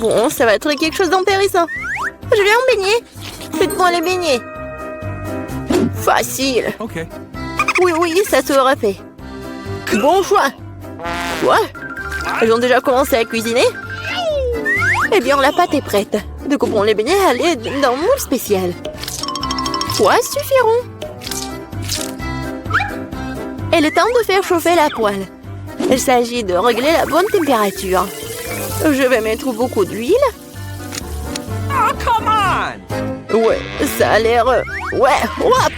Bon, ça va être quelque chose d'intéressant. Je vais en baigner. Faites-moi les beignets. Facile. Okay. Oui, ça sera fait. Bon choix. Quoi? Elles ont déjà commencé à cuisiner? Eh bien, la pâte est prête. Découpons les beignets à l'aide d'un moule spécial. Quoi suffiront? Il est temps de faire chauffer la poêle. Il s'agit de régler la bonne température. Je vais mettre beaucoup d'huile. Oh, come on! Ouais, ça a l'air... Ouais, hop!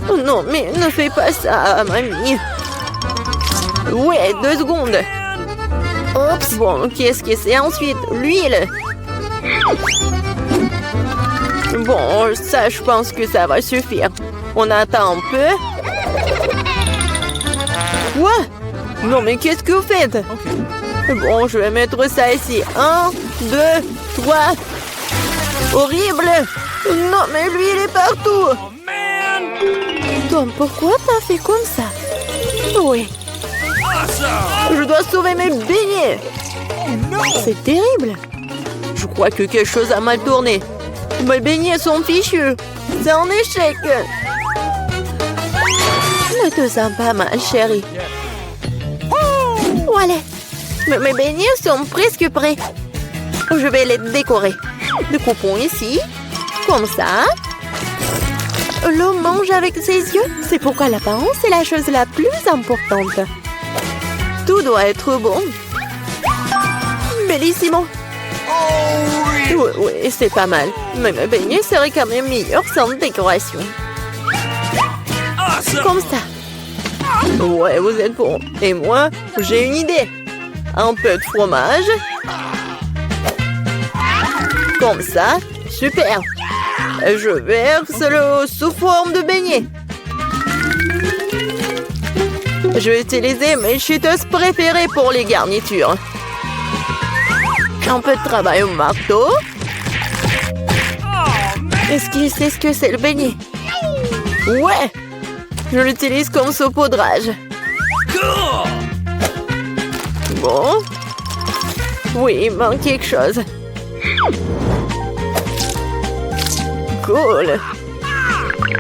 Oh non, mais ne fais pas ça, mamie. Ouais, 2 secondes. Oups, bon, qu'est-ce que c'est ensuite? L'huile. Bon, ça, je pense que ça va suffire. On attend un peu. Quoi? Non, mais qu'est-ce que vous faites? Okay. Bon, je vais mettre ça ici. 1, 2, 3. Horrible! Non, mais l'huile est partout! Oh, man! Tom, pourquoi t'as fait comme ça? Oui, Awesome! je dois sauver mes beignets! Oh, no! C'est terrible! Je crois que quelque chose a mal tourné. Mes beignets sont fichus. C'est un échec. Ne te sens pas mal, chérie. Voilà. Mes beignets sont presque prêts. Je vais les décorer. Découpons ici. Comme ça. L'homme mange avec ses yeux. C'est pourquoi l'apparence est la chose la plus importante. Tout doit être bon. Bellissimo. Oui, c'est pas mal. Mais mes beignets seraient quand même meilleurs sans décoration. Awesome! Comme ça. Ouais, vous êtes bon. Et moi, j'ai une idée. Un peu de fromage. Comme ça. Super. Je verse-le sous forme de beignet. Je vais utiliser mes chuteuses préférées pour les garnitures. Un peu de travail au marteau. Est-ce qu'il sait ce que c'est le beignet? Ouais! Je l'utilise comme saupoudrage. Cool! Bon. Oui, il manque quelque chose. Cool.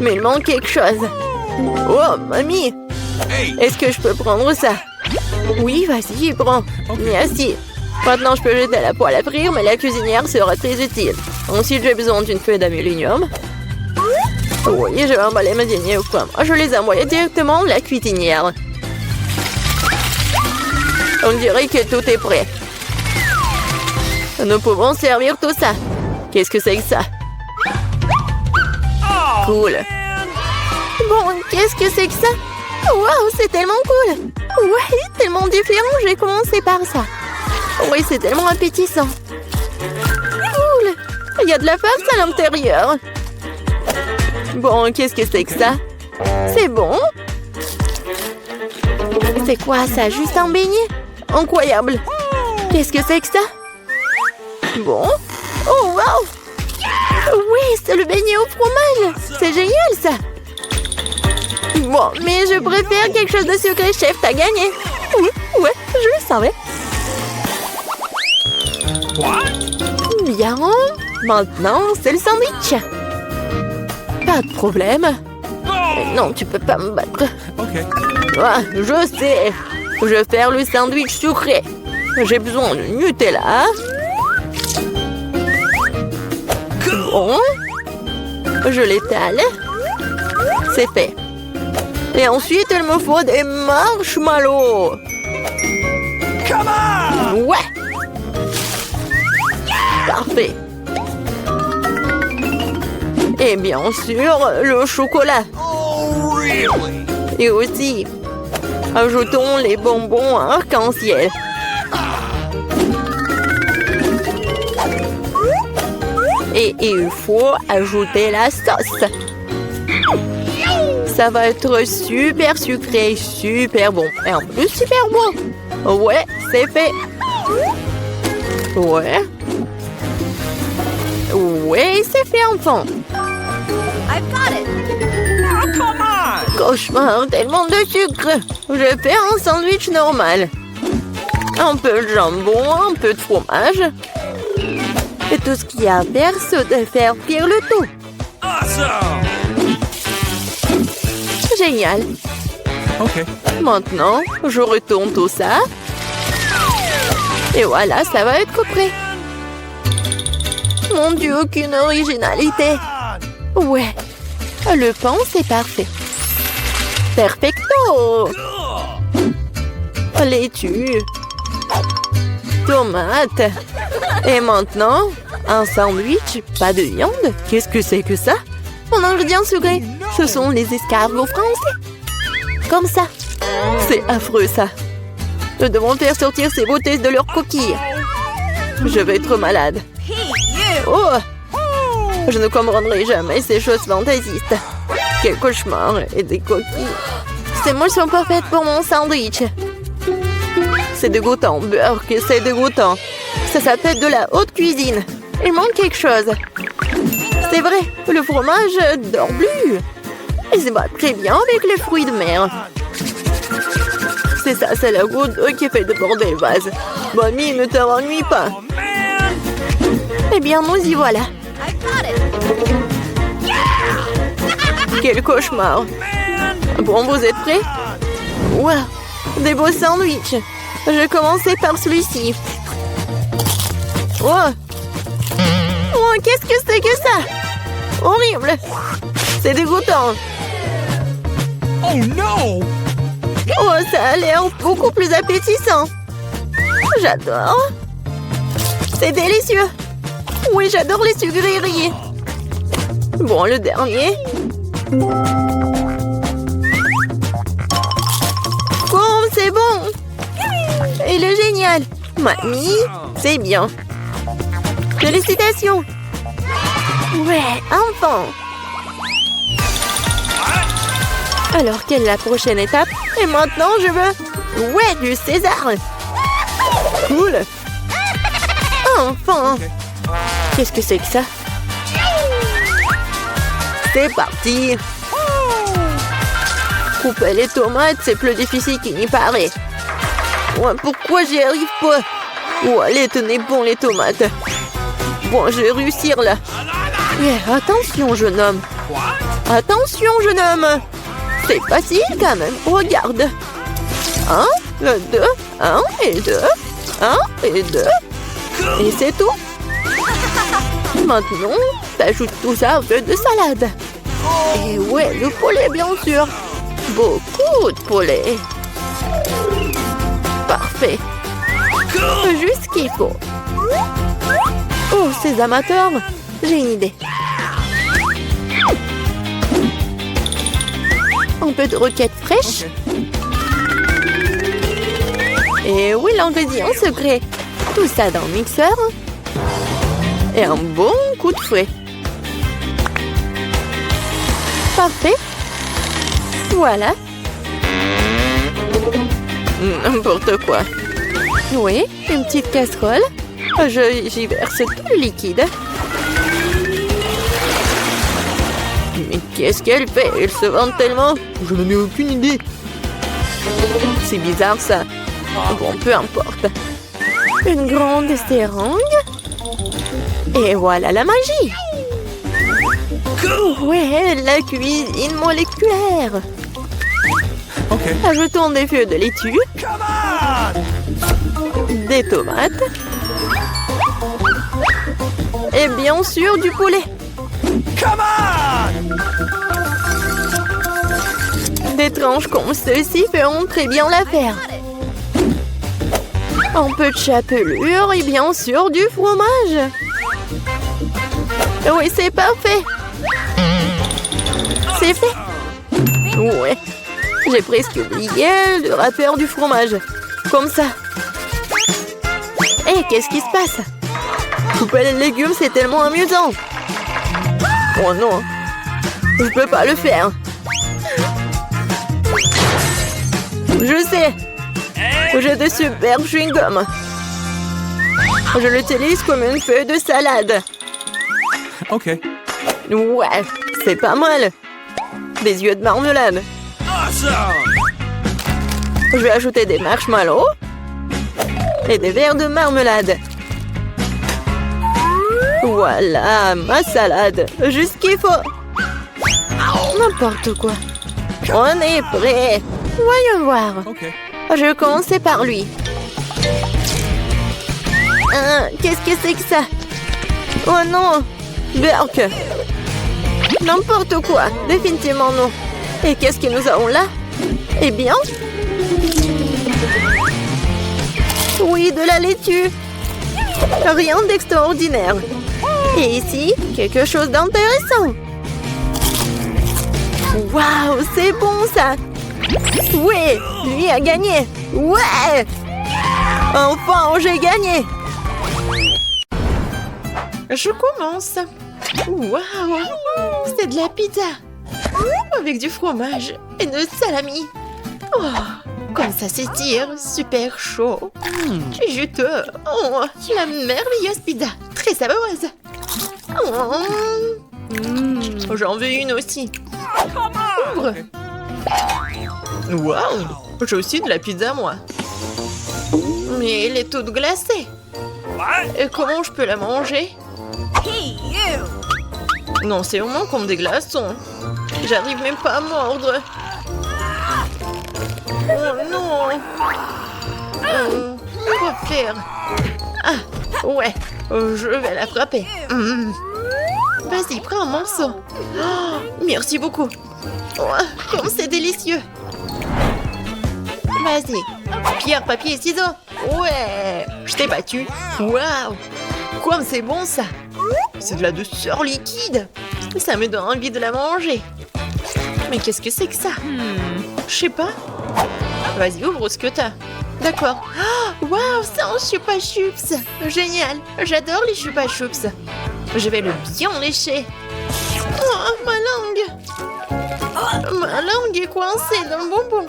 Mais il manque quelque chose. Oh, mamie! Hey! Est-ce que je peux prendre ça? Oui, vas-y, prends. Merci. Maintenant, je peux jeter la poêle à frire, mais la cuisinière sera très utile. Ensuite, j'ai besoin d'une feuille d'aluminium. Oui, je vais emballer mes beignets au coin. Je les envoie directement à la cuisinière. On dirait que tout est prêt. Nous pouvons servir tout ça. Qu'est-ce que c'est que ça? Oh, Cool. man! Bon, qu'est-ce que c'est que ça? Waouh, c'est tellement cool. Ouais, tellement différent, j'ai commencé par ça. Oui, c'est tellement appétissant. Cool. Il y a de la farce à l'intérieur. Bon, qu'est-ce que c'est que ça? C'est bon? C'est quoi ça? Juste un beignet? Incroyable. Qu'est-ce que c'est que ça? Bon. Oh, wow. Oui, c'est le beignet au fromage. C'est génial, ça. Bon, mais je préfère quelque chose de sucré, chef. T'as gagné. Oui, ouais, je le savais. What? Bien. Maintenant, c'est le sandwich. Pas de problème. Non, tu peux pas me battre. Okay. Ah, je sais. Je vais faire le sandwich sucré. J'ai besoin de Nutella. Bon. Je l'étale. C'est fait. Et ensuite, il me faut des marshmallows. Come on! Ouais. Parfait. Et bien sûr, le chocolat. Oh, really? Et aussi, ajoutons les bonbons arc-en-ciel. Et il faut ajouter la sauce. Ça va être super sucré, super bon. Et en plus, super bon. Ouais, c'est fait. Ouais. Ouais, c'est fait, enfant. I've got it. Oh, come on! Cauchemar, tellement de sucre. Je vais faire un sandwich normal. Un peu de jambon, un peu de fromage. Et tout ce qu'il y a à faire, c'est de faire cuire le tout. Awesome. Génial. Okay. Maintenant, je retourne tout ça. Et voilà, ça va être prêt. Mon Dieu, aucune originalité. Ouais, le pain, c'est parfait. Perfecto. Laitue. Tomate. Et maintenant, un sandwich, pas de viande. Qu'est-ce que c'est que ça? Mon ingrédient secret, ce sont les escargots français. Comme ça. C'est affreux, ça. Nous devons faire sortir ces beautés de leurs coquilles. Je vais être malade. Oh! Je ne comprendrai jamais ces choses fantaisistes. Quel cauchemar et des coquilles. Ces moules sont parfaites pour mon sandwich. C'est dégoûtant, Burke, c'est dégoûtant. Ça s'appelle de la haute cuisine. Il manque quelque chose. C'est vrai, le fromage dort plus. Il se bat très bien avec les fruits de mer. C'est ça, c'est la goutte qui fait déborder le vase. Bonnie, ne te ennuie pas. Oh, man. Eh bien, nous y voilà. I got it. Quel cauchemar. Bon, vous êtes prêts? Waouh, des beaux sandwichs. Je vais commencer par celui-ci. Oh, oh, qu'est-ce que c'est que ça? Horrible. C'est dégoûtant. Oh no. Oh, ça a l'air beaucoup plus appétissant. J'adore. C'est délicieux. Oui, j'adore les sucreries. Bon, le dernier. Oh, c'est bon. Il est génial. Mamie, c'est bien. Félicitations. Ouais, enfin. Alors, quelle est la prochaine étape? Et maintenant, je veux... Ouais, du César. Cool. Enfin. Qu'est-ce que c'est que ça? C'est parti. Couper les tomates, c'est plus difficile qu'il n'y paraît. Ouais, pourquoi j'y arrive pas? Oh, allez, tenez bon les tomates. Bon, je vais réussir là. Yeah, attention, jeune homme. Attention, jeune homme. C'est facile quand même. Regarde. 1, 2, 1 et 2. 1 et 2. Et c'est tout. Maintenant, t'ajoutes tout ça au peu de salade. Et ouais, le poulet, bien sûr. Beaucoup de poulet. Parfait. Juste ce qu'il faut. Oh, ces amateurs, j'ai une idée. Un peu de roquette fraîche. Et oui, l'ingrédient secret. Tout ça dans le mixeur. Et un bon coup de fouet. Parfait. Voilà. N'importe quoi. Oui, une petite casserole. J'y verse tout le liquide. Mais qu'est-ce qu'elle fait? Elle se vante tellement. Je n'en ai aucune idée. C'est bizarre ça. Bon, peu importe. Une grande seringue. Et voilà la magie. Ouais, la cuisine moléculaire. Okay. Ajoutons des feuilles de laitue, Come on. des tomates et bien sûr du poulet. Come on. Des tranches comme ceci feront très bien l'affaire. Un peu de chapelure et bien sûr du fromage. Oui, c'est parfait. C'est fait. Ouais. J'ai presque oublié le râpeur du fromage. Comme ça. Hé, qu'est-ce qui se passe? Couper les légumes, c'est tellement amusant. Oh non. Je peux pas le faire. Je sais. J'ai de super chewing-gum. Je l'utilise comme une feuille de salade. Okay. Ouais, c'est pas mal. Des yeux de marmelade. Awesome. Je vais ajouter des marshmallows et des verres de marmelade. Voilà, ma salade. Juste ce qu'il faut. N'importe quoi. On est prêt. Voyons voir. Okay. Je vais commencer par lui. Qu'est-ce que c'est que ça? Oh non! Berk! N'importe quoi! Définitivement non! Et qu'est-ce que nous avons là? Eh bien... Oui, de la laitue! Rien d'extraordinaire! Et ici, quelque chose d'intéressant! Waouh! C'est bon ça! Oui! Lui a gagné! Ouais! Enfin, j'ai gagné! Je commence. Waouh! C'est de la pizza. Avec du fromage et de salami. Oh, comme ça s'étire, super chaud. Tu es juteux. Oh, la merveilleuse pizza. Très savoureuse. Oh, j'en veux une aussi. Ouvre. Waouh! J'ai aussi de la pizza, moi. Mais elle est toute glacée. Et comment je peux la manger? Hey, you! Non, c'est vraiment comme des glaçons. J'arrive même pas à mordre. Oh non! Quoi faire? Ah, ouais, je vais la frapper. Vas-y, prends un morceau. Oh, merci beaucoup. Oh, comme c'est délicieux. Vas-y. Pierre, papier, ciseaux. Ouais, je t'ai battu. Waouh! Comme c'est bon ça! C'est de la douceur liquide! Ça me donne envie de la manger! Mais qu'est-ce que c'est que ça? Je sais pas. Vas-y, ouvre ce que t'as. D'accord. Oh, waouh, c'est un chupa chups! Génial! J'adore les chupa chups! Je vais le bien lécher. Oh, ma langue! Ma langue est coincée dans le bonbon.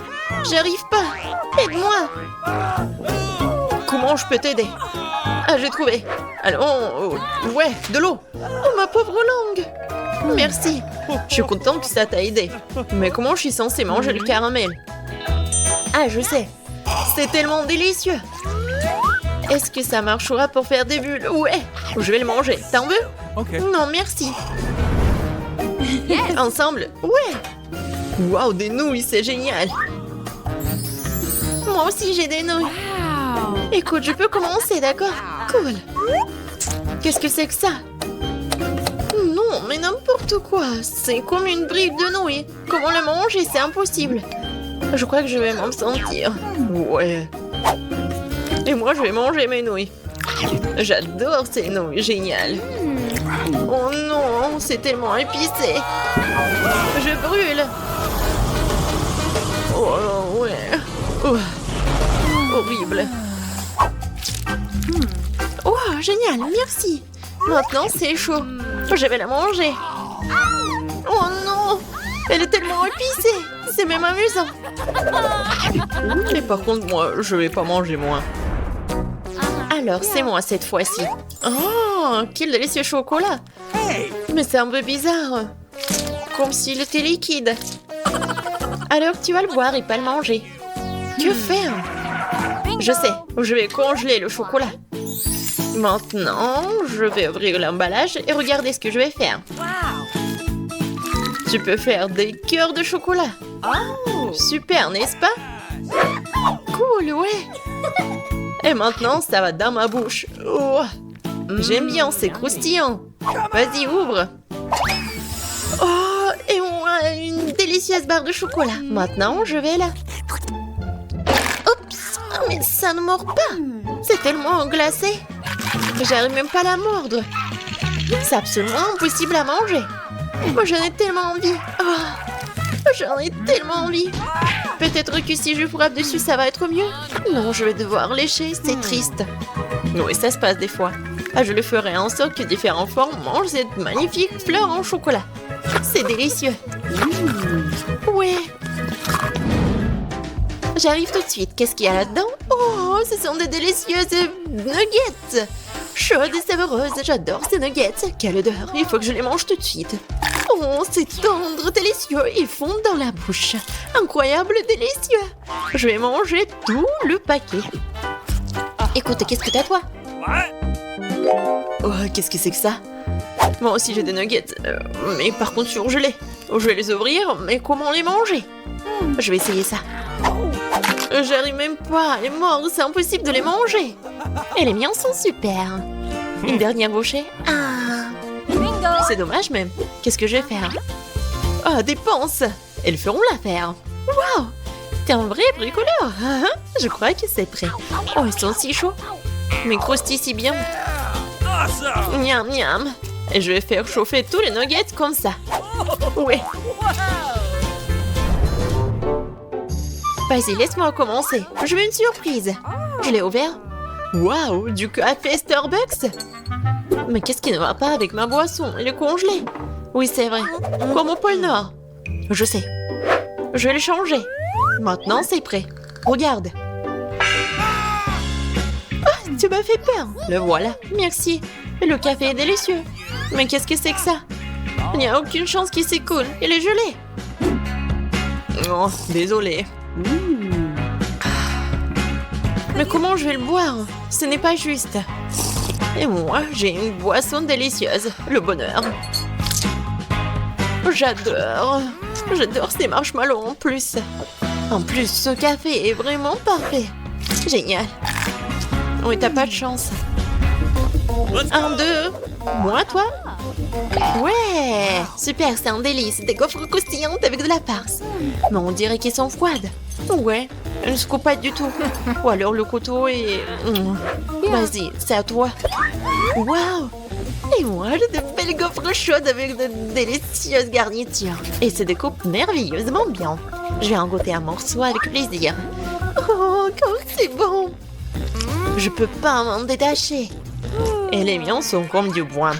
J'arrive pas. Aide-moi! Comment je peux t'aider? Ah, j'ai trouvé. Allons, ouais, de l'eau. Oh, ma pauvre langue. Merci. Je suis contente que ça t'a aidé. Mais comment je suis censée manger le caramel? Ah, je sais. C'est tellement délicieux. Est-ce que ça marchera pour faire des bulles? Ouais, je vais le manger. T'en veux? Okay. Non, merci. Ensemble? Ouais. Waouh, des nouilles, c'est génial. Moi aussi, j'ai des nouilles. Écoute, je peux commencer, d'accord? Cool. Qu'est-ce que c'est que ça? Non, mais n'importe quoi. C'est comme une brique de nouilles. Comment le manger? C'est impossible. Je crois que je vais m'en sentir. Ouais. Et moi, je vais manger mes nouilles. J'adore ces nouilles, génial. Oh non, c'est tellement épicé. Je brûle. Oh ouais. Oh. Horrible. Oh, génial, merci. Maintenant, c'est chaud. Je vais la manger. Oh non, elle est tellement épicée. C'est même amusant. Mais par contre, moi, je vais pas manger moins. Alors, c'est moi cette fois-ci. Oh, quel délicieux chocolat. Mais c'est un peu bizarre. Comme s'il était liquide. Alors, tu vas le boire et pas le manger. Que faire? Je sais, je vais congeler le chocolat. Maintenant, je vais ouvrir l'emballage et regarder ce que je vais faire. Tu peux faire des cœurs de chocolat. Oh, super, n'est-ce pas? Cool, ouais. Et maintenant, ça va dans ma bouche. Oh, j'aime bien, c'est croustillant. Vas-y, ouvre. Oh, et on a une délicieuse barre de chocolat. Maintenant, je vais là. Oups, mais ça ne mord pas. C'est tellement glacé. J'arrive même pas à la mordre. C'est absolument impossible à manger. Moi, j'en ai tellement envie. Oh, j'en ai tellement envie. Peut-être que si je frappe dessus, ça va être mieux. Non, je vais devoir lécher, c'est triste. Oui, ça se passe des fois. Ah, je le ferai en sorte que différentes formes mangent cette magnifique fleur en chocolat. C'est délicieux. Ouais. J'arrive tout de suite. Qu'est-ce qu'il y a là-dedans? Oh, ce sont des délicieuses nuggets. Chaudes et savoreuses. J'adore ces nuggets. Quelle odeur. Il faut que je les mange tout de suite. Oh, c'est tendre, délicieux et fond dans la bouche. Incroyable, délicieux. Je vais manger tout le paquet. Écoute, qu'est-ce que t'as, toi? Oh, qu'est-ce que c'est que ça? Moi aussi j'ai des nuggets, mais par contre surgelés. Je vais les ouvrir, mais comment les manger? Je vais essayer ça. J'arrive même pas, les morts, c'est impossible de les manger. Et les miens sont super. Une dernière bouchée. Ah, Bingo. c'est dommage même. Qu'est-ce que je vais faire? Ah, des pinces. Elles feront l'affaire. Waouh, t'es un vrai bricoleur. Je crois que c'est prêt. Oh, ils sont si chauds. Mais croustillent si bien. Awesome! Miam miam. Et je vais faire chauffer tous les nuggets comme ça. Ouais. Vas-y, laisse-moi commencer. Je veux une surprise. Je l'ai ouvert. Waouh, du café Starbucks. Mais qu'est-ce qui ne va pas avec ma boisson? Elle est congelée. Oui, c'est vrai. Comme au pôle Nord. Je sais. Je vais le changer. Maintenant, c'est prêt. Regarde. Ah, tu m'as fait peur. Le voilà. Merci. Le café est délicieux. Mais qu'est-ce que c'est que ça? Il n'y a aucune chance qu'il s'écoule. Il est gelé. Oh, désolé. Mais comment je vais le boire? Ce n'est pas juste. Et moi, j'ai une boisson délicieuse. Le bonheur. J'adore. J'adore ces marshmallows en plus. En plus, ce café est vraiment parfait. Génial. Oui, t'as pas de chance. 1, 2. Moi, toi? Ouais. Super, c'est un délice. Des gaufres croustillantes avec de la farce. Mais on dirait qu'ils sont froides. Ouais, elles ne se coupent pas du tout. Ou alors le couteau est... Vas-y, c'est à toi. Waouh. Et moi, j'ai de belles gaufres chaudes avec de délicieuses garnitures. Et se découpent merveilleusement bien. Je vais en goûter un morceau avec plaisir. Oh, comme c'est bon. Je peux pas m'en détacher. Et les miens sont comme du bois.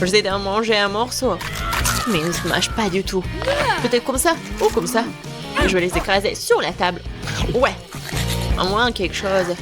J'essaie d'en manger un morceau. Mais ils ne se mâchent pas du tout. Peut-être comme ça ou comme ça. Je vais les écraser sur la table. Ouais. Au moins quelque chose.